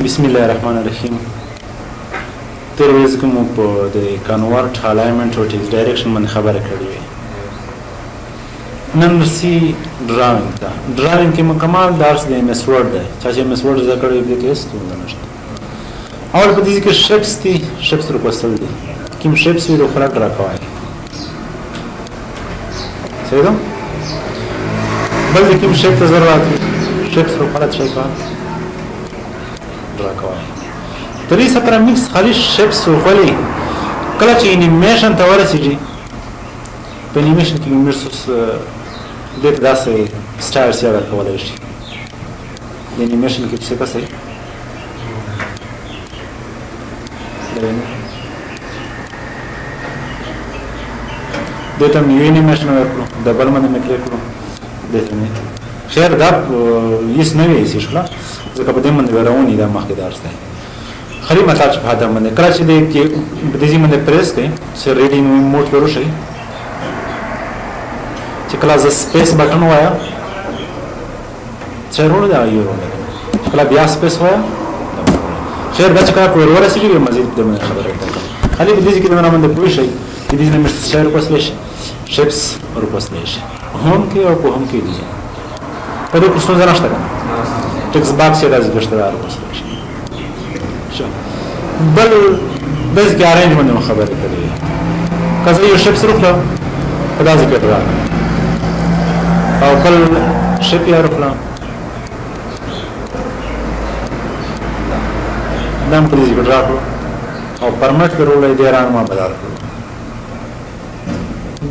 بسم الله الرحمن الرحیم. تر ورځ کې مو په د کنورټ الاینمنټ او ټیکس ډایرکشن باندې خبره کړې وه. نن سی ډراینګ دا ډراینګ کې مکمل درس دی MS Word دی. چې MS Word زده کړی دی کې ستونزه نشته. اول په دې کې شیپس دي، شیپس تر کوستل دي. کوم شیپس ویډیو خلک راکوي. صحیح ده؟ بل د کوم شیپ ته ضرورت وي شیپس تر خلک شي کا راکوي. ترې سره میکس خالص شیپس وخلي کله چې انیمیشن ته ورسیږي په انیمیشن کې موږ د داسې سټایل سره کولای شي. د انیمیشن کې څه کوي دته مې انیمیشن ورکړو د بل باندې مې کړو دته مې خیر دا هیڅ نه وی شي شلا ځکه په دې باندې ورونی دا مخکې درس دی. خلی مطلب چې په هدا باندې کله چې دې کې په دې باندې پریس کړئ چې ریډینګ موډ ورو شي چې کله ز سپیس بټن وایا چیرونه دا یو کله بیا سپیس وایا خیر دا چې کله ورور سره مزید د خبره کوي. خلی په دې کې دا باندې پوه شي چې دې نه شیر پسلې شي شیپس ور پسلې شي هم کې او په هم کې دي په دې کوم څه نشته ټیکس باکس یې راځي ګشتره پسلې شي بل بس کې ارینجمنت خبره کوي. کله یو شیپس وکړه په داسې کې راځي او بل شیپ یې وکړه دام په دې کې راځو او پرمټ کړولې دې رانه ما بدل کړو.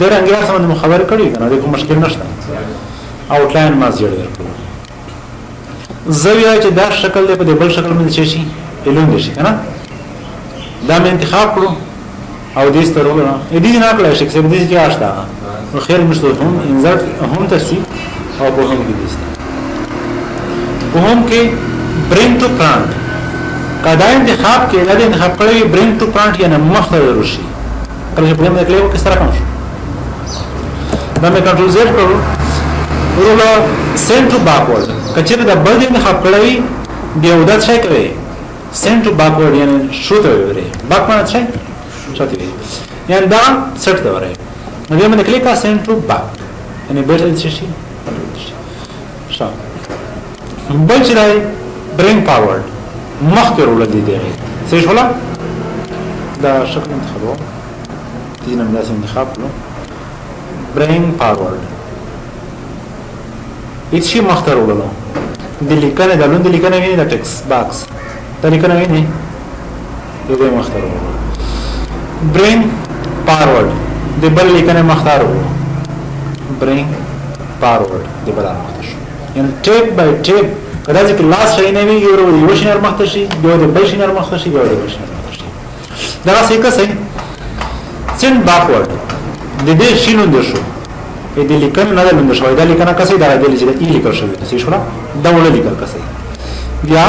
د رنګیا سره مو خبر کړی کنه د کوم مشکل نشته. آوټلاین ما زیړ کړو. زویا چې دا شکل دی په بل شکل باندې شي الون دي شي کنه دا مې انتخاب کړو او دې سترونه دې نه کړل شي چې دې کې آشتا نو خیر مشته هم انزرت هم تاسي او په هم کې دي په هم کې برینګ ټو پلانټ کدا انتخاب کې نه انتخاب کړی برینګ ټو پلانټ یا نه مخته ورشي کله چې په دې کې کلیو کې سره کوم دا مې کنټرول زیډ کړو ورو سنټ ټو باکورډ کچې دا بل دې انتخاب کړی بیا ودا څه کوي سنټ ټو باکورډ یعنی شوته وره باک باندې څه شوته وي یعنی دا سټ دا وره نو دې باندې کلیک سنټ ټو باک یعنی بیٹل څه شي شو بل چې راي برینګ فارورډ مخ کې ورول دي دی څه شولا دا شکل انتخابو دې نن داسې انتخاب کړو برینګ فارورډ هیڅ شي مخ ته ورولو د لیکنه د لوند لیکنه ویني د ټیکس باکس د لیکنه ویني دې مخ ته ورولو برینګ فارورډ د بل لیکنه مخ ته ورولو برینګ فارورډ د بل مخ ته شو یعنی ټیپ بای ټیپ کله چې لاس شي نه وي یو شنر مخ ته شي یو د بل شنر مخ ته شي یو د بل شنر مخ ته شي دا څه کوي سن باکورډ د دې شینو د شو په دې لیکن نه لند شوی دا لیکنه کسي دا د لږه ای لیکل شوی څه شو دا ول لیکل کسي بیا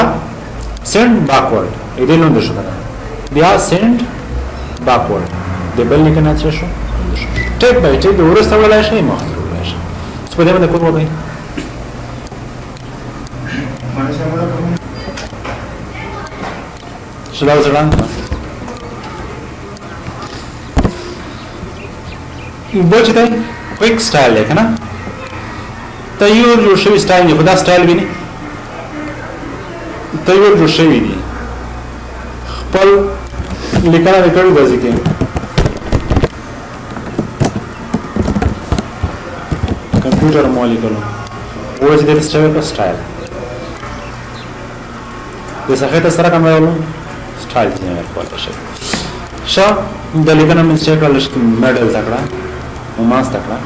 سند باکورډ دې لند شو بیا سند باکورډ د بل لیکنه څه شو ټیپ بای ټیپ د ورسته ولای شي مخ ته ولای شي څه په دې باندې کوم وایي شلو ځلان بچ دی کویک سټایل ہے نا تیور جو شوی سټایل دی خدا سټایل ویني تیور جو شوی دی خپل لیکنه وکړو دځي کې کمپیوټر مالیکولو وځي د سټایل په سټایل د څه سره کومه سټایل دی نه کولی شي شا د لیکنه مې چې کله چې ماډل تکړه او ماس تکړه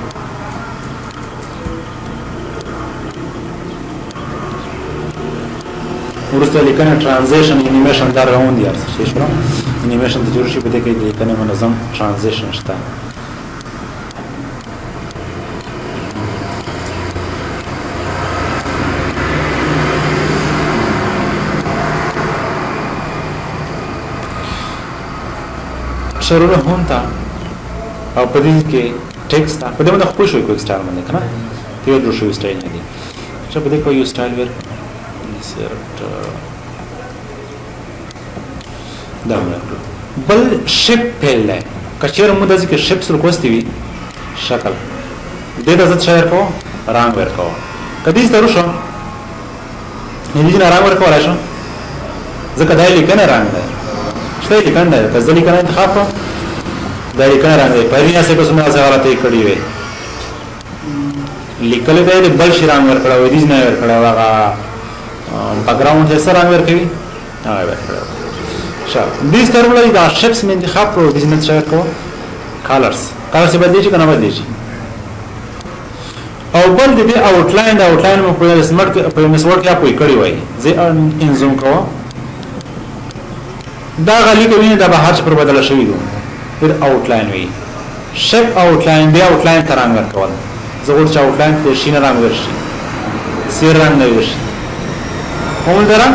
ورسته لیکنه ترانزیشن انیمیشن دا روان دي څه شو انیمیشن د جوړ شي په دې کې د لیکنه منظم ترانزیشن شته شروع هم تا او په دې کې ټیکس تا په دې باندې خو شوی کوم سټایل باندې کنه ته یو شوی سټایل نه دی چې په دې کو یو سټایل ور insert دا بل شپ فعل دی کچیر مو د ذکر شپ سره کوستي وي شکل دې د ځت شایر کو رنگ ورکو کدي سترو شو دې نه رنگ ورکو راشه ځکه دا لیکنه رنگ دی شته لیکنه ده که ځلې کنه انتخاب کو دا لیکنه رنگ دی پرینه څه کومه غلطه کړی وي لیکل دی بل شي رنگ ورکړو دې نه ورکړو هغه بیک گراوند یې سره رنگ ورکوي هغه ورکړو شاب دې سترولې دا شپس من انتخاب کو دې نه څه کو کلرز کلرز بدلی شي کنه بدلی شي او بل دې آوټلاین مو په سمارټ په مسورټ کې اپوي کړی وای زه ان زوم کوم دا غلی کوي دا به هر څه پر بدل شوی دی پر آوټلاین وی شپ آوټلاین دی آوټلاین ترانګ ورکول زه ورته آوټلاین په شینه رنگ ورشي سیر رنگ نه ورشي کوم درا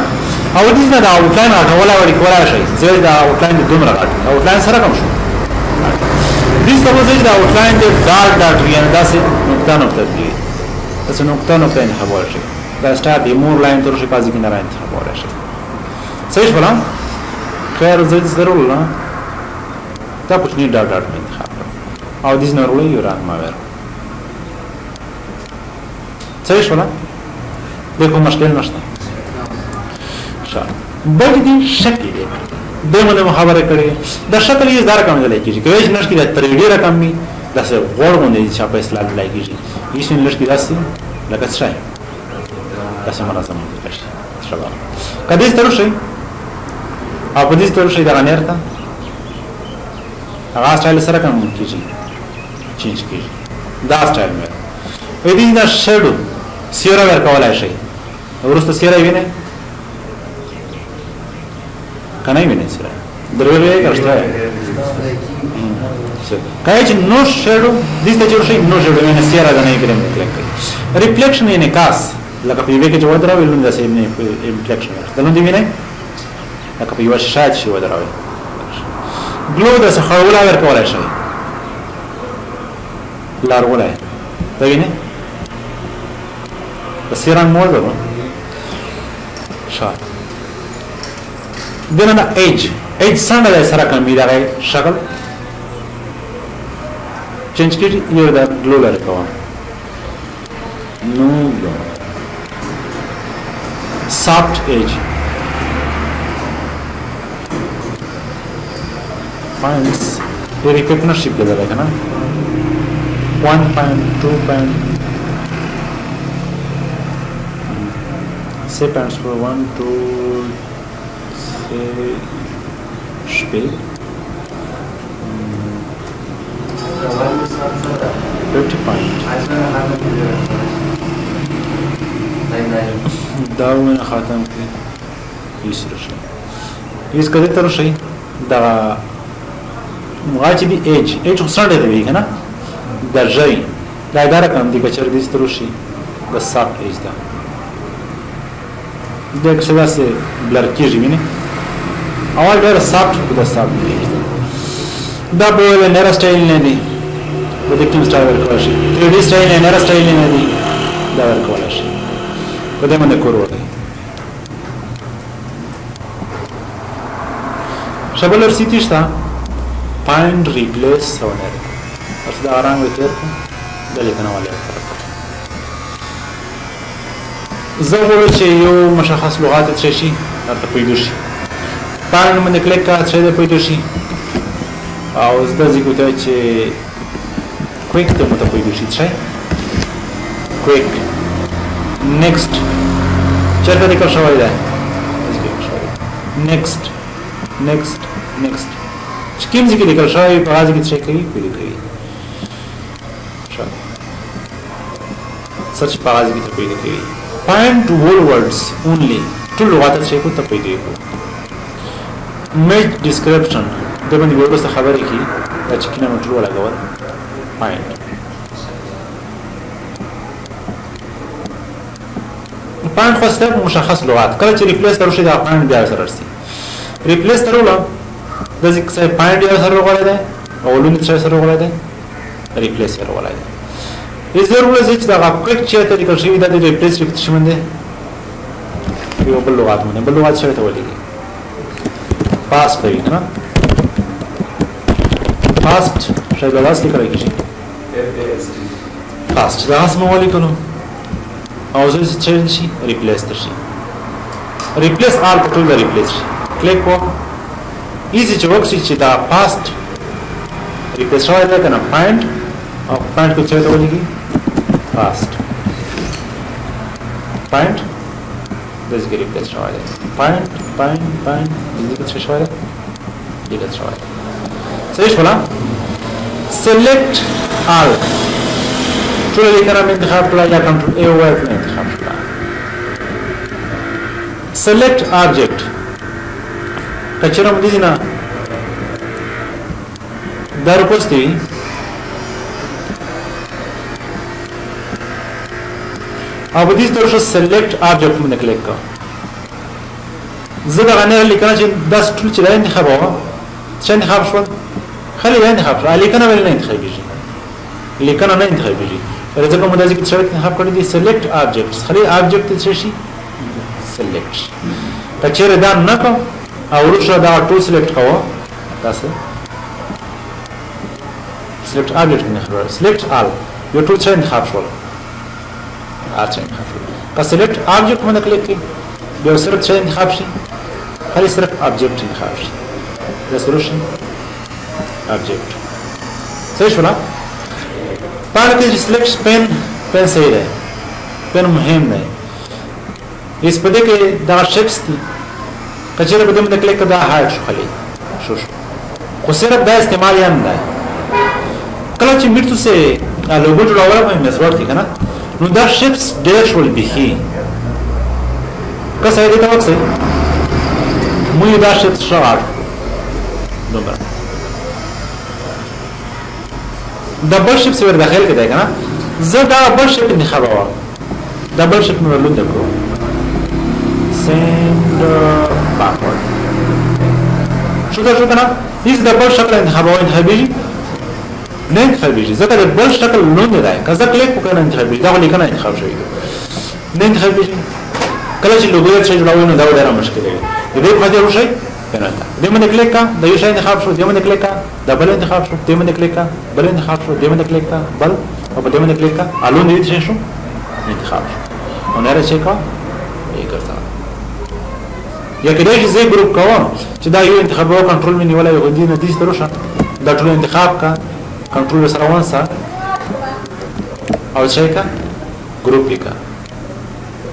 او دې نه دا آوټلاین راټولا وړي کولا شي زه دا آوټلاین د دومره غټ آوټلاین سره کوم شو دې څه وځي دا آوټلاین د ډاټ وی ان داسې نقطه دی تاسو نقطه نه خبر شي دا سٹارټ دی مور لاین تر شي پازي کې نه راځي خبر شي صحیح ولا خیر زید ضرور نه تا کچھ نہیں ډاټ میں انتخاب کرو او دې نه ورولې یو رنگ ما ور صحیح ولا دیکھو مشکل نشته بل دې شکل دی دغه خبره کړې د شکل یې زار کم دی کیږي کوي چې نشکی د ترېډي رقم می داسې غوړ غونډې چې په اسلام لایږي هیڅ نه لشکې داسې لکه څه داسې مرزم کشي شباب کدی سترو شي او په دې سترو شي دا نه ارته هغه سټایل سره کوم کیږي چینج کیږي دا سټایل مې په دې دا شډو سیره ورکولای شي ورسته سیره ویني کنه ویني سیره دروي کړشته کای چې نو شډو دې ته جوړ شي نو شډو نه سیره نه کېږي ریفلیکشن یې نکاس لکه په یوه کې جوړ دراوي لون داسې نه ریفلیکشن دا نو دی ویني لکه په یو شاید شي ودراوي ګلو د څخهولا ورکولای شي لار ولای دا ویني د سیران مول ده شات دنه ایج څنګه سره کومې دا شکل چینج کړي یو دا ګلو ورکوه نو soft edge points ये रिकग्निशन के द्वारा है ना 1 point 2 point say points for 1 2 say spät 50 point داون خاتم کې یسره شي یس کده تر شي دا مواجبي ایج وسره دی کنه درجه دا اداره کوم دي چې دې سترو شي د سافت ایج دا د څه څه بلر کېږي ویني اول ډېر سافت د سافت ایج دا به نه سټایل نه دی د کوم سټایل ورکول شي 3D سټایل نه سټایل نه دی دا ورکول شي په دې باندې کور وته شبلر سیتیشتا find replace sonar اصل دا رنگ وتر د لیکنه والے زغور چې یو مشخص لغات څه شي ترته پیدا شي پاین باندې کلیک کړه چې دا پیدا شي او زده ځکه چې کویک ته مت پیدا شي څه کویک next چرته لیکل شوی دی next کوم ځکه لیکل شوی په هغه کې څه کوي پیدا کوي سرچ په هغه کې پیدا کوي find whole words only ټول لغات څه کو ته پیدا کوي make description د باندې ورسته خبرې کی دا چې کینه مټلو لګول find پاین خواسته مشخص لغات کله چې ریپلیس تر شي دا پاین بیا سره رسي ریپلیس ترول د ځکه پاین بیا سره وغوړای دی او لون څه سره وغوړای دی ریپلیس سره وغوړای دی یې ضروري چې دا کوک چې ته لیکل شوی دا د ریپلیس ریپټ شوند دی یو بل لغات باندې بل لغات څه ته ولګي پاس کوي کنه پاست شاید داس لیکل کېږي پاست دا اسمه ولیکلو او زه چې چینج شي ریپلیس شي ریپلیس آل په ټول ریپلیس شي کلیک کو ایزی چې وکړي چې دا پاست ریپلیس شوی دی کنه فایند او فایند کو چیرته ولګي پاست فایند دز کې ریپلیس شوی دی فایند دې کې څه شوی دی ریپلیس شوی دی صحیح ولا select all ټول لیکنه مې انتخاب کړه یا کنټرول ای وای کړه انتخاب کړه select object کچره مې دي نه در پوسټي او په دې ستور شو select object باندې کلیک کړه زه دا غنه لیکنه چې داس ټول چې لاندې انتخابوه څنګه انتخاب شو خلي لاندې انتخاب شو لیکنه ولې نه انتخابېږي لیکنه نه انتخابېږي ځکه موږ داسې څه انتخاب کړی دي select objects خلي object څه شي select کچره دا نه کوم او ورشه دا ټول select کوو تاسو select object نه خبر select all یو ټول څه انتخاب شول اته انتخاب کا select object باندې کلیک کړئ بیا صرف څه انتخاب شي خلي صرف object انتخاب شي resolution object صحیح شو نه پاره کې select pen صحیح ده pen مهم ده اس په دې کې دا شیپس دي کچره په دې باندې کلیک کړه هاید شو خلي شو خو صرف دا استعمال یې نه ده کله چې میرته سه لوګو جوړول مې مسورت دي کنه نو دا شیپس ډېر شول بيخي که څه دې ته وکړي مو دا شیپس شاړ دومره ډبل شیپس ور داخل کړه کنه زه دا ډبل شیپ انتخابوم ډبل شیپ نو لوند کړو send backward شو دا شو کنه هیڅ ډبل شکل انتخابوم انتخابېږي نه انتخابېږي ځکه د بل شکل لوند دی که زه کلیک وکړم انتخابېږي دا لیکنه انتخاب شوی نه انتخابېږي کله چې لوګو یې جوړول نو دا ډېره مشکل دی دې په دې وشي کنه دې باندې کلیک کا د یو شی انتخاب شو دې باندې کلیک کا د بل انتخاب شو دې باندې کلیک کا بل انتخاب شو دې باندې کلیک کا بل او په دې باندې کلیک کا الو دې څه شو انتخاب شو او نه راځي کا یې ګرځا یا کله چې زه ګروپ کوم چې دا یو انتخاب او کنټرول مې نیولای یو دې نه دې ستروشه دا ټول انتخاب کا کنټرول سره وانسا او څه کا ګروپ کا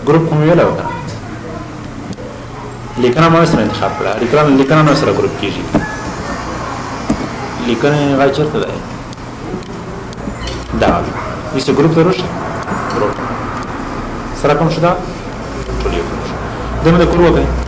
ګروپ کوم ویلا وکړه لیکنه مو سره انتخاب کړه لیکنه نو سره ګروپ کیږي لیکنه راځي چرته ده دا ایسه ګروپ دروشه ګروپ سره کوم شدا ټول یو دمه د کور وکړه